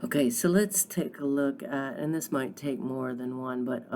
Okay, so let's take a look at, and this might take more than one, but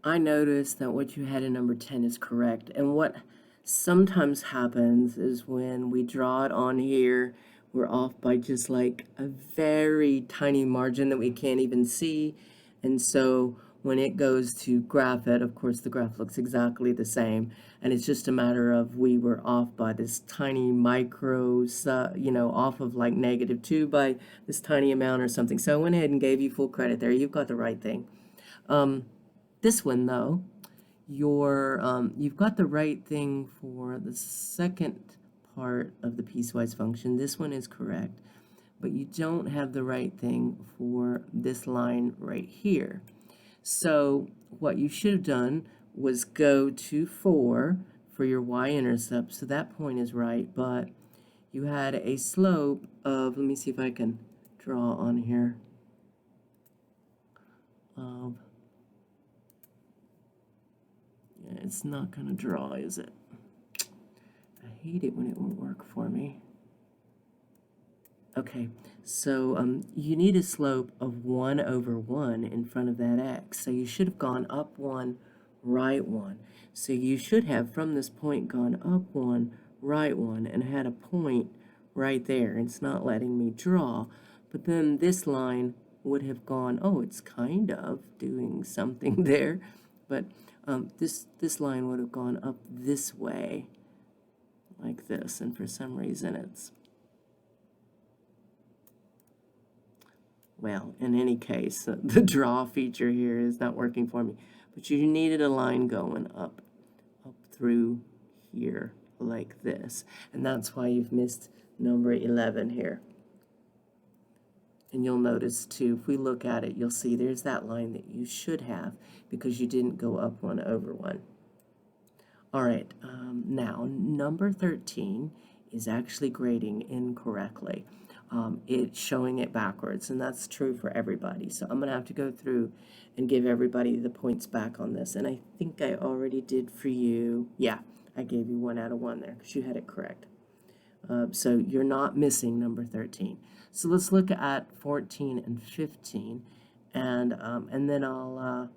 I noticed that what you had in number 10 is correct. And what sometimes happens is when we draw it on here, we're off by just like a very tiny margin that we can't even see. And so when it goes to graph it, of course, the graph looks exactly the same. And it's just a matter of we were off by this tiny micro, off of like -2 by this tiny amount or something. So I went ahead and gave you full credit there. You've got the right thing. This one, though, you've got the right thing for the second part of the piecewise function. This one is correct, but you don't have the right thing for this line right here. So what you should have done was go to 4 for your y-intercept. So that point is right, but you had a slope of, let me see if I can draw on here, of, yeah, it's not going to draw, is it? I hate it when it won't work for me. Okay, so you need a slope of 1 over 1 in front of that x. So you should have gone up 1, right 1. So you should have, from this point, gone up 1, right 1, and had a point right there. It's not letting me draw. But then this line would have gone, oh, it's kind of doing something there. But this line would have gone up this way, like this. And for some reason, it's... Well, in any case, the draw feature here is not working for me. But you needed a line going up through here like this. And that's why you've missed number 11 here. And you'll notice too, if we look at it, you'll see there's that line that you should have because you didn't go up 1 over 1. All right, now number 13 is actually grading incorrectly. It's showing it backwards, and that's true for everybody. So I'm going to have to go through and give everybody the points back on this. And I think I already did for you. Yeah, I gave you 1 out of 1 there because you had it correct. So you're not missing number 13. So let's look at 14 and 15, and then I'll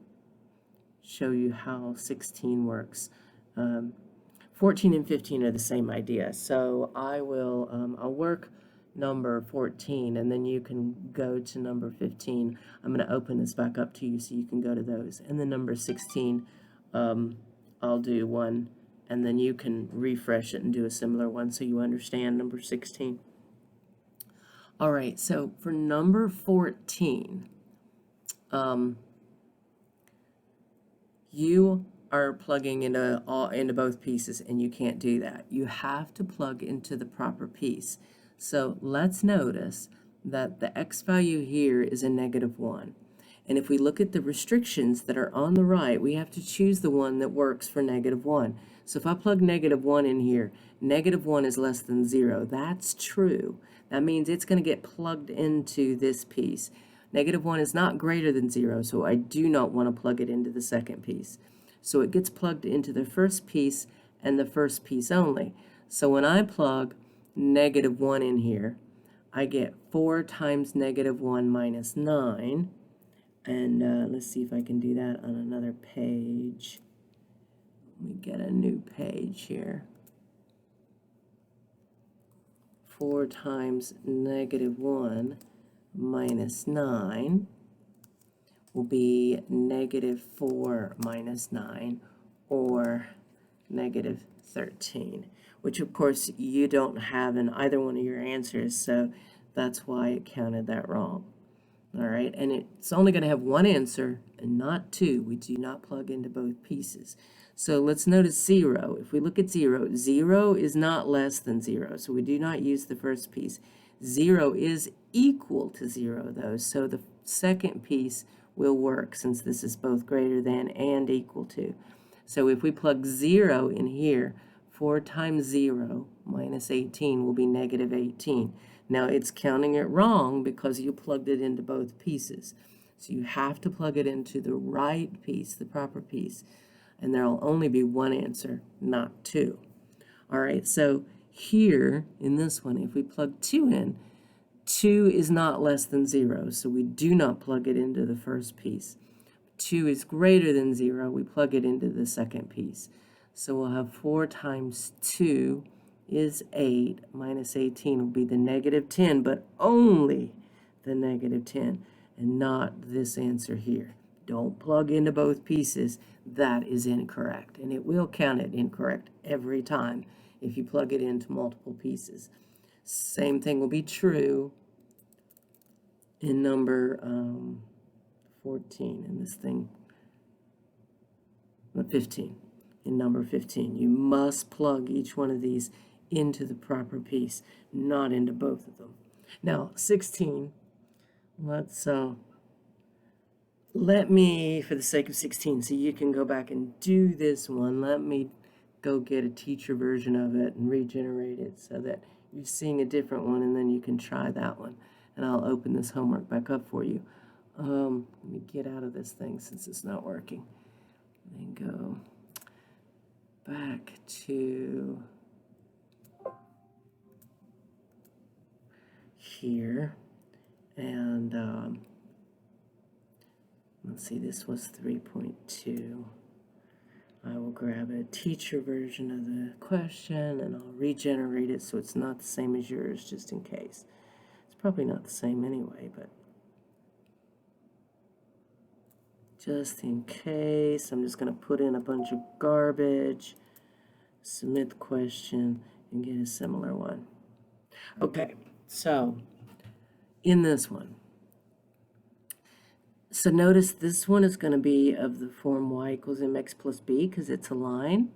show you how 16 works. 14 and 15 are the same idea. So I'll work number 14, and then you can go to number 15. I'm going to open this back up to you so you can go to those. And then number 16, I'll do one, and then you can refresh it and do a similar one so you understand number 16. All right, so for number 14, you are plugging into both pieces, and you can't do that. You have to plug into the proper piece. So let's notice that the x value here is a -1. And if we look at the restrictions that are on the right, we have to choose the one that works for -1. So if I plug -1 in here, -1 is less than 0. That's true. That means it's going to get plugged into this piece. -1 is not greater than 0, so I do not want to plug it into the second piece. So it gets plugged into the first piece and the first piece only. So when I plug -1 in here, I get 4 times -1 minus 9. And let's see if I can do that on another page. Let me get a new page here. 4 times -1 minus 9 will be -4 minus 9, or -13, which of course you don't have in either one of your answers, so that's why it counted that wrong. All right, and it's only going to have one answer and not two. We do not plug into both pieces. So let's notice 0. If we look at 0, 0 is not less than 0, so we do not use the first piece. 0 is equal to 0, though, so the second piece will work since this is both greater than and equal to. So if we plug 0 in here, 4 times 0 minus 18 will be -18. Now it's counting it wrong because you plugged it into both pieces. So you have to plug it into the right piece, the proper piece, and there'll only be one answer, not two. All right, so here in this one, if we plug 2 in, 2 is not less than 0, so we do not plug it into the first piece. 2 is greater than 0, we plug it into the second piece. So we'll have 4 times 2 is 8, minus 18 will be the negative 10, but only the negative 10, and not this answer here. Don't plug into both pieces. That is incorrect, and it will count it incorrect every time if you plug it into multiple pieces. Same thing will be true in number 14 in this thing, 15, in number 15. You must plug each one of these into the proper piece, not into both of them. Now, 16, let me, for the sake of 16, so you can go back and do this one, let me go get a teacher version of it and regenerate it so that you're seeing a different one, and then you can try that one. And I'll open this homework back up for you. Let me get out of this thing since it's not working. Then go back to here, and let's see, this was 3.2. I will grab a teacher version of the question and I'll regenerate it so it's not the same as yours, just in case. It's probably not the same anyway, but just in case, I'm just going to put in a bunch of garbage, submit the question, and get a similar one. Okay, so in this one, so notice this one is going to be of the form y equals mx plus b because it's a line.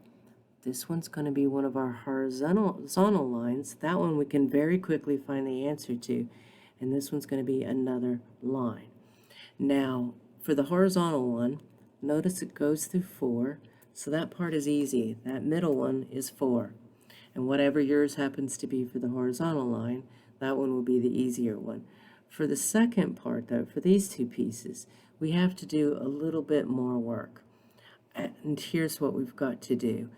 This one's going to be one of our horizontal lines. That one we can very quickly find the answer to. And this one's going to be another line. Now, for the horizontal one, notice it goes through 4. So that part is easy. That middle one is 4. And whatever yours happens to be for the horizontal line, that one will be the easier one. For the second part, though, for these two pieces, we have to do a little bit more work. And here's what we've got to do.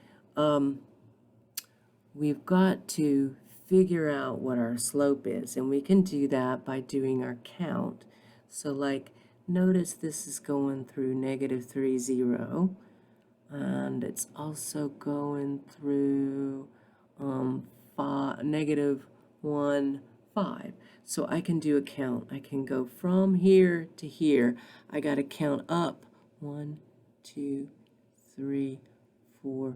We've got to figure out what our slope is, and we can do that by doing our count. So, like, notice this is going through -3, 0, and it's also going through -1, 5. So I can do a count. I can go from here to here. I got to count up 1, 2, 3, 4,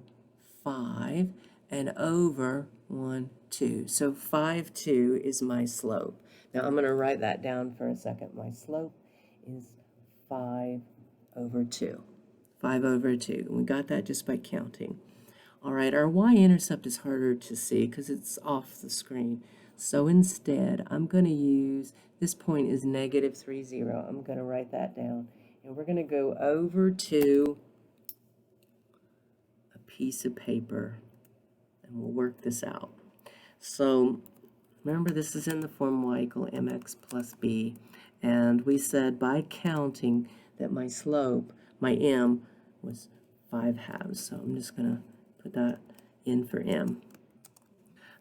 5, and over 1, 2. So 5, 2 is my slope. Now I'm going to write that down for a second. My slope is 5 over 2. 5 over 2. And we got that just by counting. All right, our y-intercept is harder to see because it's off the screen. So instead, I'm going to use, this point is -3, 0. I'm going to write that down. And we're going to go over to a piece of paper, and we'll work this out. So remember, this is in the form y equal mx plus b. And we said by counting that my slope, my m, was 5/2. So I'm just going to put that in for m.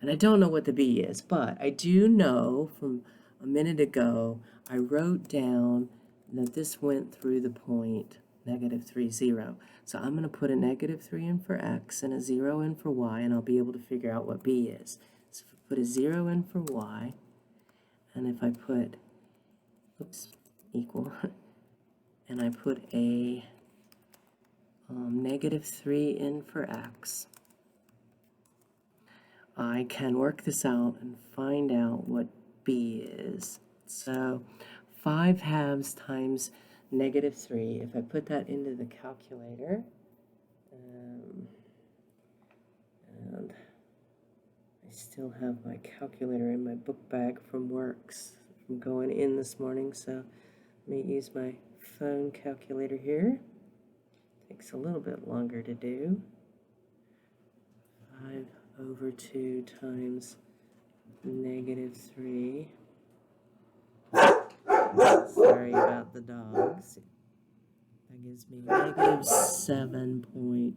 And I don't know what the b is, but I do know from a minute ago, I wrote down that this went through the point -3, 0. So I'm going to put a -3 in for x and a 0 in for y, and I'll be able to figure out what b is. So if I put a 0 in for y, and if I put, equal, and I put a -3 in for x, I can work this out and find out what b is. So 5/2 times -3, if I put that into the calculator, and I still have my calculator in my book bag from works, from going in this morning, so let me use my phone calculator here. Takes a little bit longer to do. 5 over 2 times -3. Sorry about the dogs. That gives me -7.5.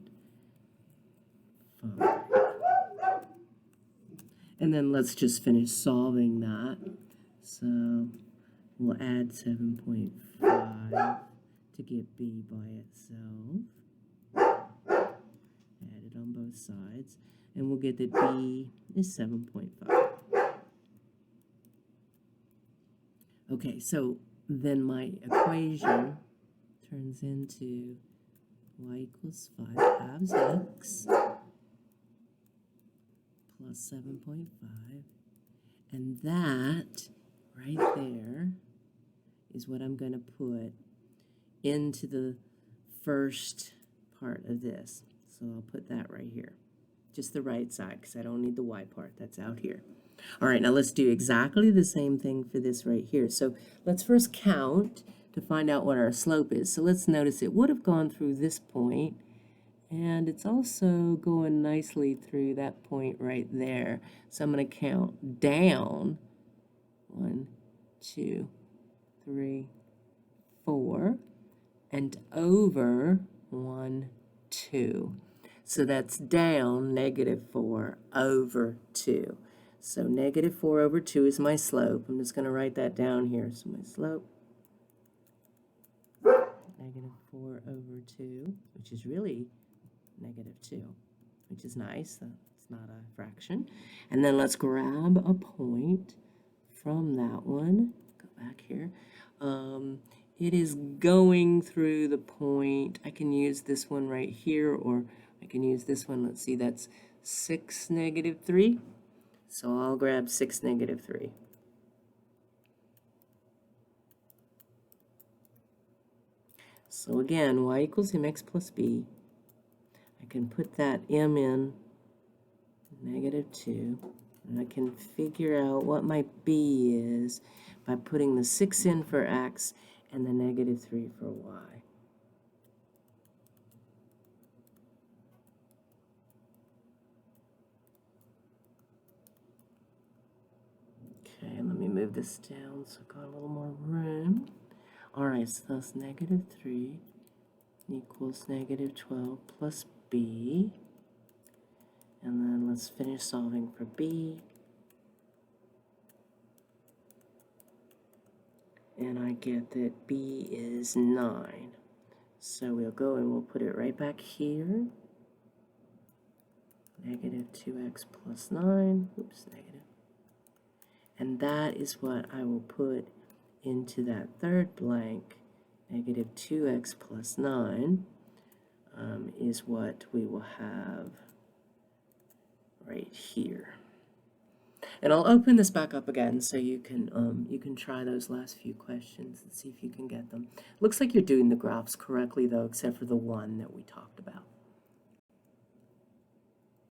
And then let's just finish solving that. So we'll add 7.5 to get b by itself. Add it on both sides. And we'll get that b is 7.5. Okay, so then my equation turns into y equals 5 halves x plus 7.5. And that right there is what I'm going to put into the first part of this. So I'll put that right here. Just the right side, because I don't need the y part. That's out here. All right, now let's do exactly the same thing for this right here. So let's first count to find out what our slope is. So let's notice it would have gone through this point, and it's also going nicely through that point right there. So I'm going to count down 1, 2, 3, 4, and over 1, 2. So that's down -4 over 2. So -4 over 2 is my slope. I'm just going to write that down here. So my slope, -4 over 2, which is really -2, which is nice. That's not a fraction. And then let's grab a point from that one. Go back here. It is going through the point. I can use this one right here, or I can use this one. Let's see, that's 6, -3. So I'll grab 6, -3. So again, y equals mx plus b. I can put that m in, -2. And I can figure out what my b is by putting the 6 in for x and the -3 for y. Okay, let me move this down so I've got a little more room. All right, so that's -3 equals -12 plus b. And then let's finish solving for b. And I get that b is 9. So we'll go and we'll put it right back here. -2x plus 9. Oops, negative. And that is what I will put into that third blank. -2x plus 9 is what we will have right here. And I'll open this back up again so you can try those last few questions and see if you can get them. Looks like you're doing the graphs correctly though, except for the one that we talked about.